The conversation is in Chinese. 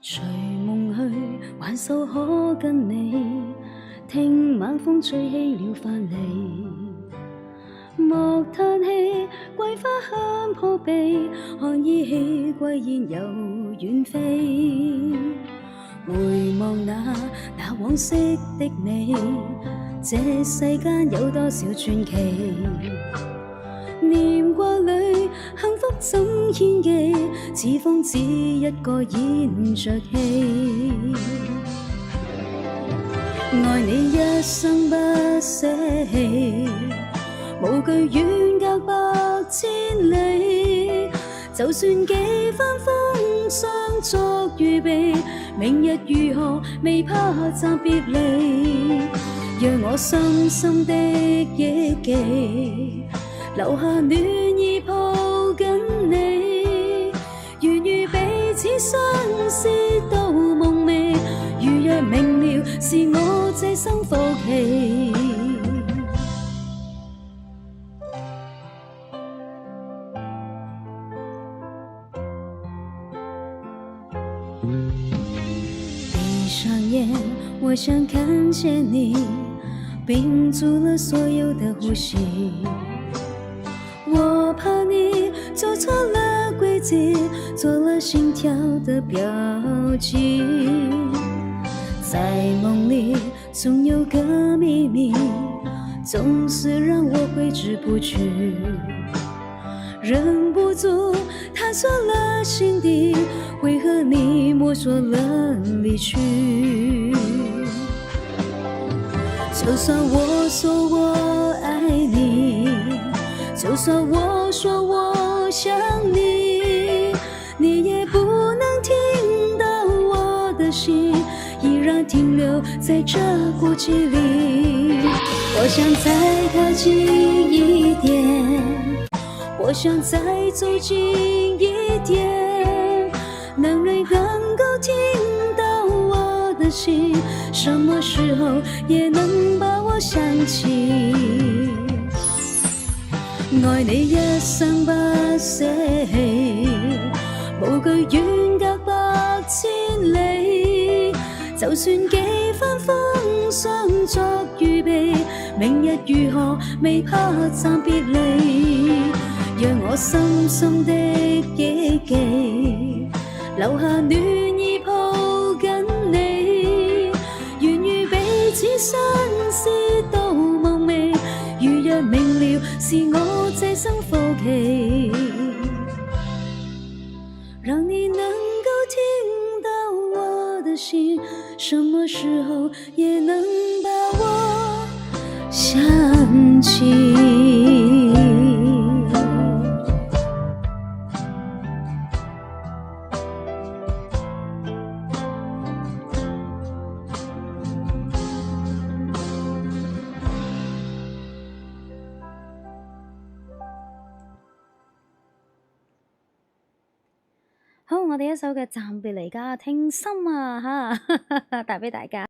隨夢去，還數可跟你聽晚風吹起了髮籬，莫嘆氣，桂花香撲鼻，看依稀歸燕又遠飛。回望那往昔的你，這世間有多少傳奇？念掛裏幸福怎獻技？似瘋子一個演着戲。愛你一生不捨棄，無懼遠隔百千里。就算幾番風霜作預備，明日如何未怕暫別離。讓我深深的憶記，留下暖意抱緊你，願與彼此相思到夢寐。如若明了，是我這生福氣。閉上眼，我想看見你，屏住了所有的呼吸。我怕你走錯了軌跡，做了心跳的標記。在夢裡總有個秘密，總是讓我揮之不去，忍不住探索了心底，為何你摸索了離去？就算我說我愛你，就算我說我想你，你也不能聽到我的心依然停留在這孤寂裡。我想再靠近一點，我想再走近一點，能夠聽到我的心，什麼時候也能把我想起。愛你一生不捨棄，無懼遠隔百千里。就算幾番風霜作預備，明日如何未怕暫別離。讓我深深的憶記，留下暖意抱緊你，願與彼此相思到夢寐。如若明了，是我這生福氣，讓你能夠聽到我的心，什麼時候也能把我想起。好，我哋一首嘅暫別離家聽心啊吓，帶俾大家。